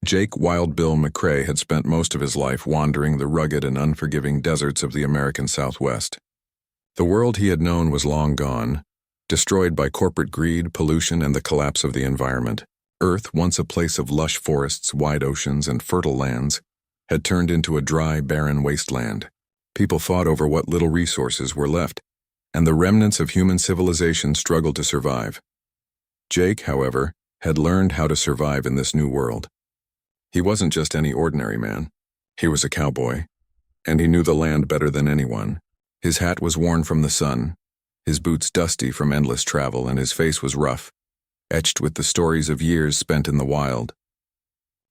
Jake Wild Bill McCrae had spent most of his life wandering the rugged and unforgiving deserts of the American Southwest. The world he had known was long gone, destroyed by corporate greed, pollution, and the collapse of the environment. Earth, once a place of lush forests, wide oceans, and fertile lands, had turned into a dry, barren wasteland. People fought over what little resources were left, and the remnants of human civilization struggled to survive. Jake, however, had learned how to survive in this new world. He wasn't just any ordinary man. He was a cowboy, and he knew the land better than anyone. His hat was worn from the sun, his boots dusty from endless travel, and his face was rough, etched with the stories of years spent in the wild.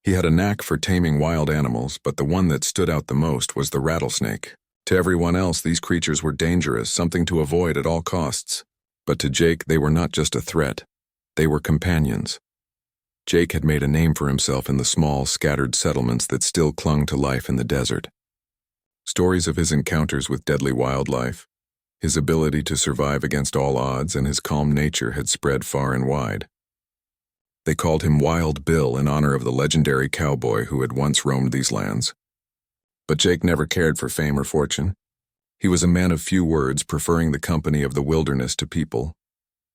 He had a knack for taming wild animals, but the one that stood out the most was the rattlesnake. To everyone else, these creatures were dangerous, something to avoid at all costs. But to Jake, they were not just a threat. They were companions. Jake had made a name for himself in the small, scattered settlements that still clung to life in the desert. Stories of his encounters with deadly wildlife, his ability to survive against all odds, and his calm nature had spread far and wide. They called him Wild Bill in honor of the legendary cowboy who had once roamed these lands. But Jake never cared for fame or fortune. He was a man of few words, preferring the company of the wilderness to people.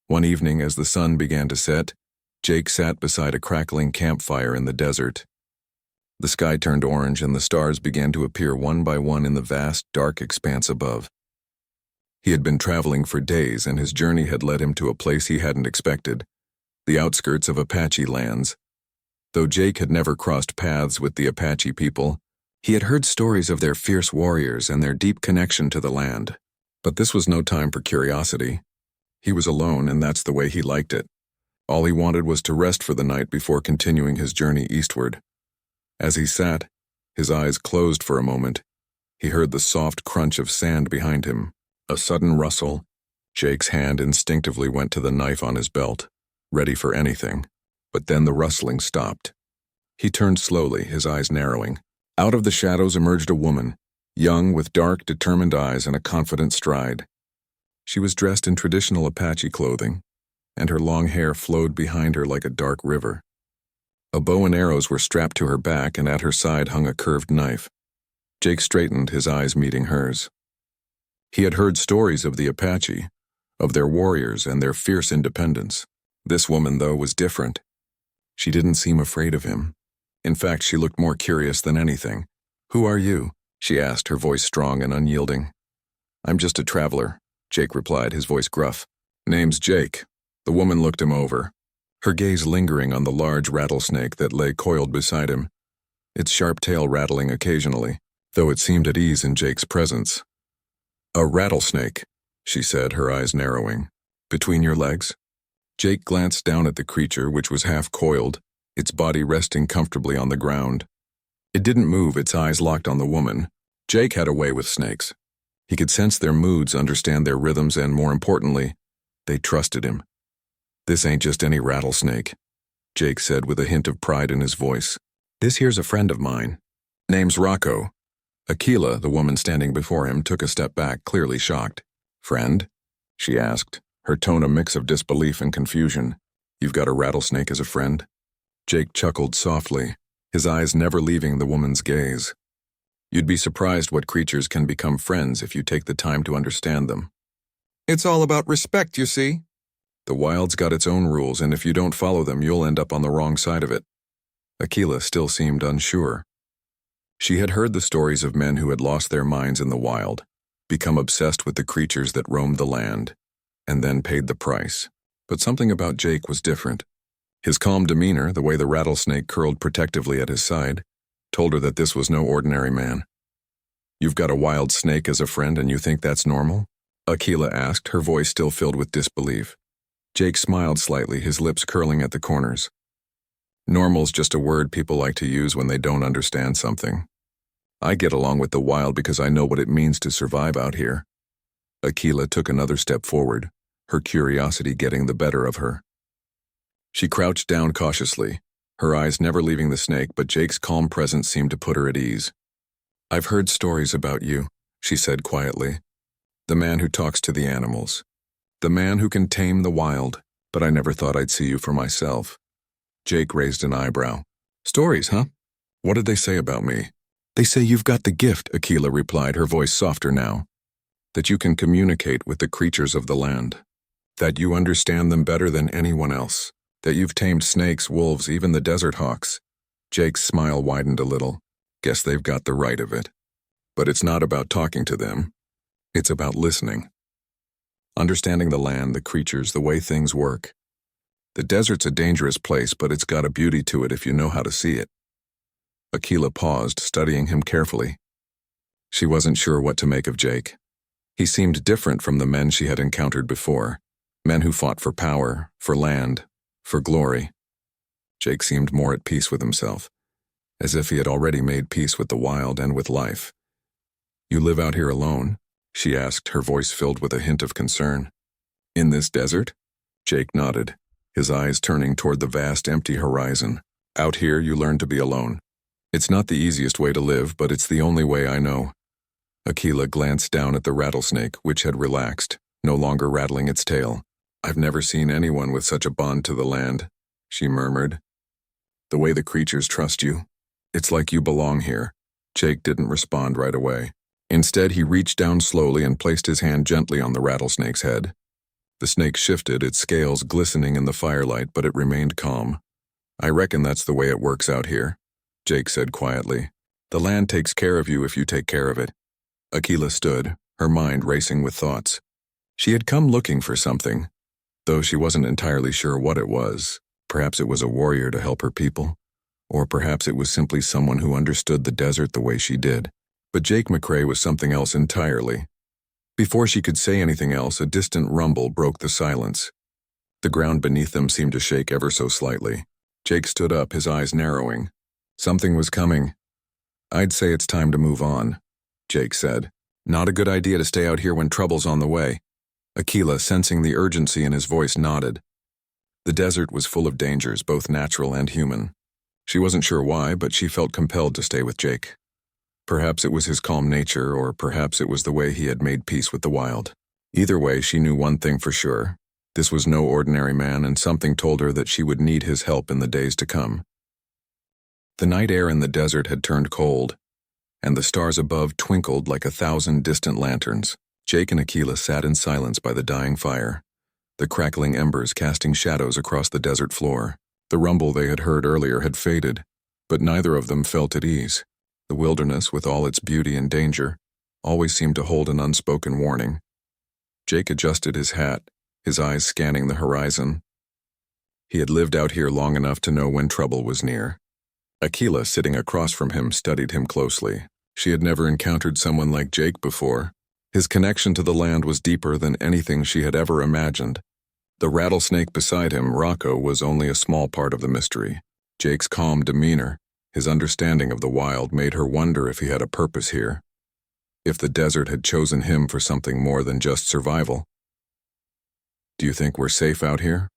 One evening, as the sun began to set, Jake sat beside a crackling campfire in the desert. The sky turned orange and the stars began to appear one by one in the vast, dark expanse above. He had been traveling for days, and his journey had led him to a place he hadn't expected, the outskirts of Apache lands. Though Jake had never crossed paths with the Apache people, he had heard stories of their fierce warriors and their deep connection to the land. But this was no time for curiosity. He was alone, and that's the way he liked it. All he wanted was to rest for the night before continuing his journey eastward. As he sat, his eyes closed for a moment, he heard the soft crunch of sand behind him. A sudden rustle. Jake's hand instinctively went to the knife on his belt, ready for anything. But then the rustling stopped. He turned slowly, his eyes narrowing. Out of the shadows emerged a woman, young, with dark, determined eyes and a confident stride. She was dressed in traditional Apache clothing, and her long hair flowed behind her like a dark river. A bow and arrows were strapped to her back, and at her side hung a curved knife. Jake straightened, his eyes meeting hers. He had heard stories of the Apache, of their warriors and their fierce independence. This woman, though, was different. She didn't seem afraid of him. In fact, she looked more curious than anything. "Who are you?" she asked, her voice strong and unyielding. "I'm just a traveler," Jake replied, his voice gruff. "Name's Jake." The woman looked him over, her gaze lingering on the large rattlesnake that lay coiled beside him, its sharp tail rattling occasionally, though it seemed at ease in Jake's presence. "A rattlesnake," she said, her eyes narrowing. "Between your legs?" Jake glanced down at the creature, which was half coiled, its body resting comfortably on the ground. It didn't move, its eyes locked on the woman. Jake had a way with snakes. He could sense their moods, understand their rhythms, and more importantly, they trusted him. "This ain't just any rattlesnake," Jake said with a hint of pride in his voice. "This here's a friend of mine. Name's Rocco." Akila, the woman standing before him, took a step back, clearly shocked. "Friend?" she asked, her tone a mix of disbelief and confusion. "You've got a rattlesnake as a friend?" Jake chuckled softly, his eyes never leaving the woman's gaze. "You'd be surprised what creatures can become friends if you take the time to understand them. It's all about respect, you see. The wild's got its own rules, and if you don't follow them, you'll end up on the wrong side of it." Akila still seemed unsure. She had heard the stories of men who had lost their minds in the wild, become obsessed with the creatures that roamed the land, and then paid the price. But something about Jake was different. His calm demeanor, the way the rattlesnake curled protectively at his side, told her that this was no ordinary man. "You've got a wild snake as a friend and you think that's normal?" Akila asked, her voice still filled with disbelief. Jake smiled slightly, his lips curling at the corners. "Normal's just a word people like to use when they don't understand something. I get along with the wild because I know what it means to survive out here." Akila took another step forward, her curiosity getting the better of her. She crouched down cautiously, her eyes never leaving the snake, but Jake's calm presence seemed to put her at ease. "I've heard stories about you," she said quietly. "The man who talks to the animals. The man who can tame the wild, but I never thought I'd see you for myself." Jake raised an eyebrow. Stories, huh? What did they say about me? They say you've got the gift, Akila replied, her voice softer now. That you can communicate with the creatures of the land. That you understand them better than anyone else. That you've tamed snakes, wolves, even the desert hawks. Jake's smile widened a little. Guess they've got the right of it. But it's not about talking to them. It's about listening. Understanding the land, the creatures, the way things work. The desert's a dangerous place, but it's got a beauty to it if you know how to see it. Akila paused, studying him carefully. She wasn't sure what to make of Jake. He seemed different from the men she had encountered before. Men who fought for power, for land, for glory. Jake seemed more at peace with himself, as if he had already made peace with the wild and with life. You live out here alone? She asked, her voice filled with a hint of concern. In this desert? Jake nodded, his eyes turning toward the vast, empty horizon. Out here, you learn to be alone. It's not the easiest way to live, but it's the only way I know. Akila glanced down at the rattlesnake, which had relaxed, no longer rattling its tail. I've never seen anyone with such a bond to the land, she murmured. The way the creatures trust you. It's like you belong here. Jake didn't respond right away. Instead, he reached down slowly and placed his hand gently on the rattlesnake's head. The snake shifted, its scales glistening in the firelight, but it remained calm. I reckon that's the way it works out here, Jake said quietly. The land takes care of you if you take care of it. Akila stood, her mind racing with thoughts. She had come looking for something, though she wasn't entirely sure what it was. Perhaps it was a warrior to help her people, or perhaps it was simply someone who understood the desert the way she did. But Jake McCrae was something else entirely. Before she could say anything else, a distant rumble broke the silence. The ground beneath them seemed to shake ever so slightly. Jake stood up, his eyes narrowing. Something was coming. I'd say it's time to move on, Jake said. Not a good idea to stay out here when trouble's on the way. Akila, sensing the urgency in his voice, nodded. The desert was full of dangers, both natural and human. She wasn't sure why, but she felt compelled to stay with Jake. Perhaps it was his calm nature, or perhaps it was the way he had made peace with the wild. Either way, she knew one thing for sure. This was no ordinary man, and something told her that she would need his help in the days to come. The night air in the desert had turned cold, and the stars above twinkled like 1,000 distant lanterns. Jake and Akila sat in silence by the dying fire, the crackling embers casting shadows across the desert floor. The rumble they had heard earlier had faded, but neither of them felt at ease. The wilderness, with all its beauty and danger, always seemed to hold an unspoken warning. Jake adjusted his hat, his eyes scanning the horizon. He had lived out here long enough to know when trouble was near. Akila, sitting across from him, studied him closely. She had never encountered someone like Jake before. His connection to the land was deeper than anything she had ever imagined. The rattlesnake beside him, Rocco, was only a small part of the mystery. Jake's calm demeanor, his understanding of the wild, made her wonder if he had a purpose here. If the desert had chosen him for something more than just survival. Do you think we're safe out here?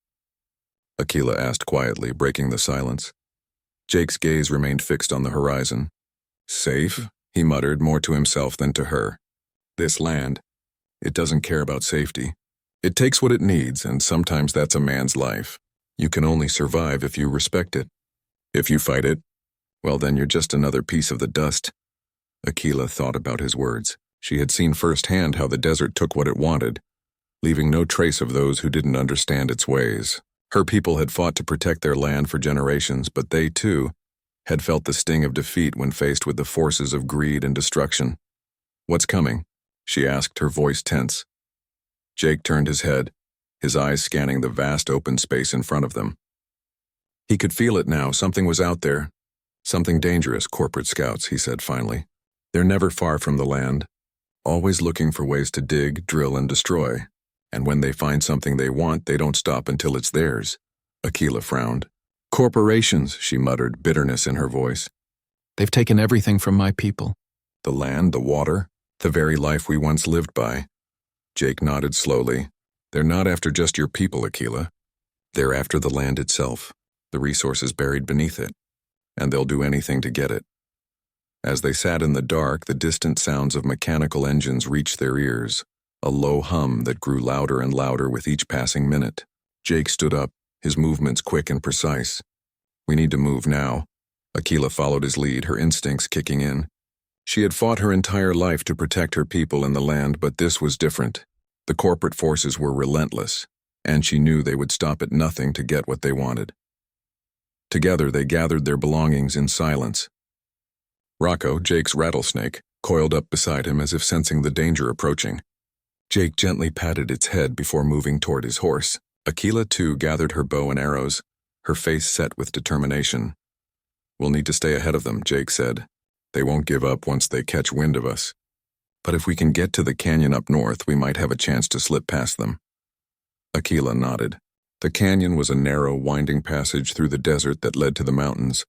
Akila asked quietly, breaking the silence. Jake's gaze remained fixed on the horizon. Safe? He muttered, more to himself than to her. This land, it doesn't care about safety. It takes what it needs, and sometimes that's a man's life. You can only survive if you respect it. If you fight it, well, then you're just another piece of the dust. Akila thought about his words. She had seen firsthand how the desert took what it wanted, leaving no trace of those who didn't understand its ways. Her people had fought to protect their land for generations, but they, too, had felt the sting of defeat when faced with the forces of greed and destruction. What's coming? She asked, her voice tense. Jake turned his head, his eyes scanning the vast open space in front of them. He could feel it now. Something was out there. Something dangerous, corporate scouts, he said finally. They're never far from the land, always looking for ways to dig, drill, and destroy. And when they find something they want, they don't stop until it's theirs. Akila frowned. Corporations, she muttered, bitterness in her voice. They've taken everything from my people. The land, the water, the very life we once lived by. Jake nodded slowly. They're not after just your people, Akila. They're after the land itself, the resources buried beneath it. And they'll do anything to get it. As they sat in the dark, the distant sounds of mechanical engines reached their ears, a low hum that grew louder and louder with each passing minute. Jake stood up, his movements quick and precise. We need to move now. Akila followed his lead, her instincts kicking in. She had fought her entire life to protect her people and the land, but this was different. The corporate forces were relentless, and she knew they would stop at nothing to get what they wanted. Together, they gathered their belongings in silence. Rocco, Jake's rattlesnake, coiled up beside him as if sensing the danger approaching. Jake gently patted its head before moving toward his horse. Akila, too, gathered her bow and arrows, her face set with determination. "We'll need to stay ahead of them," Jake said. "They won't give up once they catch wind of us. But if we can get to the canyon up north, we might have a chance to slip past them." Akila nodded. The canyon was a narrow, winding passage through the desert that led to the mountains.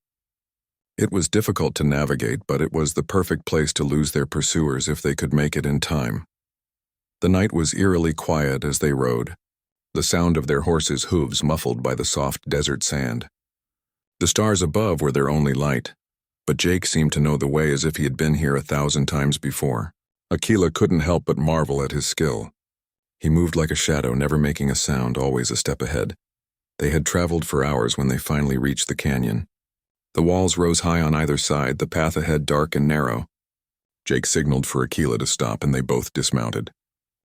It was difficult to navigate, but it was the perfect place to lose their pursuers if they could make it in time. The night was eerily quiet as they rode, the sound of their horses' hooves muffled by the soft desert sand. The stars above were their only light, but Jake seemed to know the way as if he had been here 1,000 times before. Akila couldn't help but marvel at his skill. He moved like a shadow, never making a sound, always a step ahead. They had traveled for hours when they finally reached the canyon. The walls rose high on either side, the path ahead dark and narrow. Jake signaled for Akila to stop, and they both dismounted.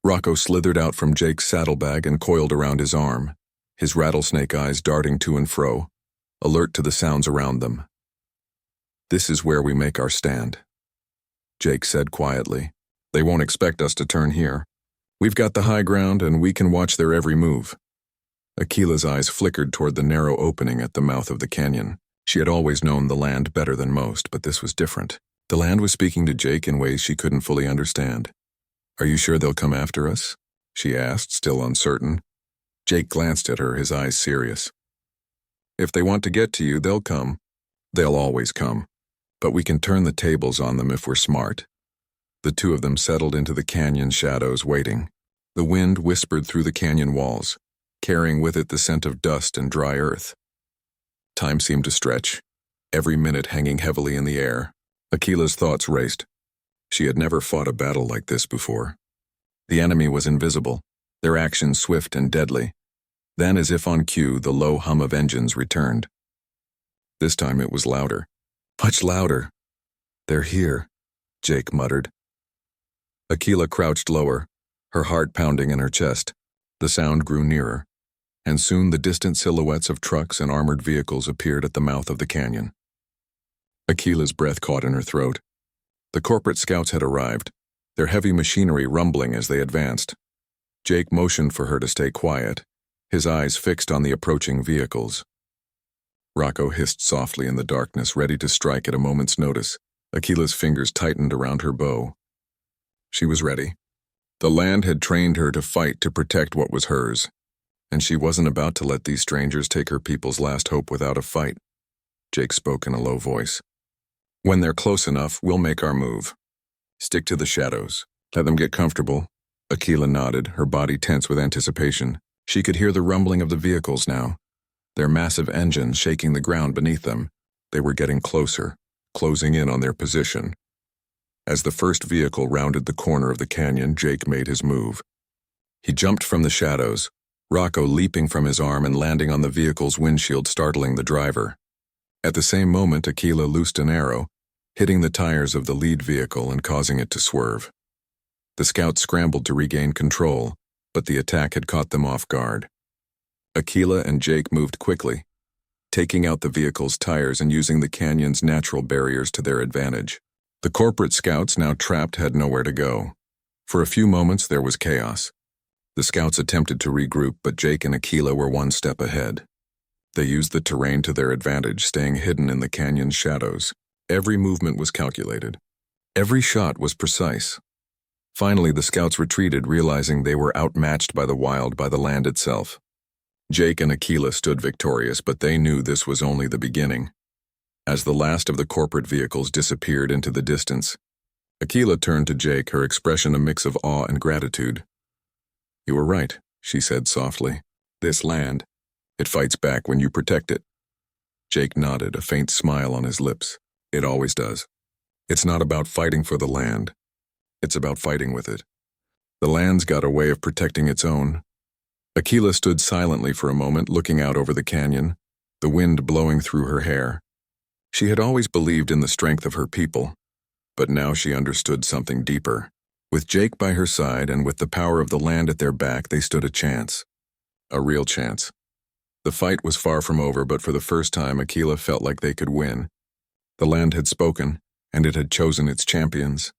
Rocco slithered out from Jake's saddlebag and coiled around his arm, his rattlesnake eyes darting to and fro, alert to the sounds around them. "This is where we make our stand," Jake said quietly. "They won't expect us to turn here. We've got the high ground, and we can watch their every move." Akila's eyes flickered toward the narrow opening at the mouth of the canyon. She had always known the land better than most, but this was different. The land was speaking to Jake in ways she couldn't fully understand. "Are you sure they'll come after us?" she asked, still uncertain. Jake glanced at her, his eyes serious. "If they want to get to you, they'll come. They'll always come. But we can turn the tables on them if we're smart." The two of them settled into the canyon shadows, waiting. The wind whispered through the canyon walls, carrying with it the scent of dust and dry earth. Time seemed to stretch, every minute hanging heavily in the air. Akila's thoughts raced. She had never fought a battle like this before. The enemy was invisible, their actions swift and deadly. Then, as if on cue, the low hum of engines returned. This time it was louder. Much louder. "They're here," Jake muttered. Akila crouched lower, her heart pounding in her chest. The sound grew nearer, and soon the distant silhouettes of trucks and armored vehicles appeared at the mouth of the canyon. Akila's breath caught in her throat. The corporate scouts had arrived, their heavy machinery rumbling as they advanced. Jake motioned for her to stay quiet, his eyes fixed on the approaching vehicles. Rocco hissed softly in the darkness, ready to strike at a moment's notice. Akila's fingers tightened around her bow. She was ready. The land had trained her to fight to protect what was hers, and she wasn't about to let these strangers take her people's last hope without a fight. Jake spoke in a low voice. "When they're close enough, we'll make our move. Stick to the shadows. Let them get comfortable." Akila nodded, her body tense with anticipation. She could hear the rumbling of the vehicles now, their massive engines shaking the ground beneath them. They were getting closer, closing in on their position. As the first vehicle rounded the corner of the canyon, Jake made his move. He jumped from the shadows, Rocco leaping from his arm and landing on the vehicle's windshield, startling the driver. At the same moment, Akila loosed an arrow, hitting the tires of the lead vehicle and causing it to swerve. The scouts scrambled to regain control, but the attack had caught them off guard. Akila and Jake moved quickly, taking out the vehicle's tires and using the canyon's natural barriers to their advantage. The corporate scouts, now trapped, had nowhere to go. For a few moments, there was chaos. The scouts attempted to regroup, but Jake and Akila were one step ahead. They used the terrain to their advantage, staying hidden in the canyon's shadows. Every movement was calculated. Every shot was precise. Finally, the scouts retreated, realizing they were outmatched by the land itself. Jake and Akila stood victorious, but they knew this was only the beginning. As the last of the corporate vehicles disappeared into the distance, Akila turned to Jake, her expression a mix of awe and gratitude. "You were right," she said softly. "This land, it fights back when you protect it." Jake nodded, a faint smile on his lips. "It always does. It's not about fighting for the land. It's about fighting with it. The land's got a way of protecting its own." Akila stood silently for a moment, looking out over the canyon, the wind blowing through her hair. She had always believed in the strength of her people, but now she understood something deeper. With Jake by her side and with the power of the land at their back, they stood a chance. A real chance. The fight was far from over, but for the first time, Aquila felt like they could win. The land had spoken, and it had chosen its champions.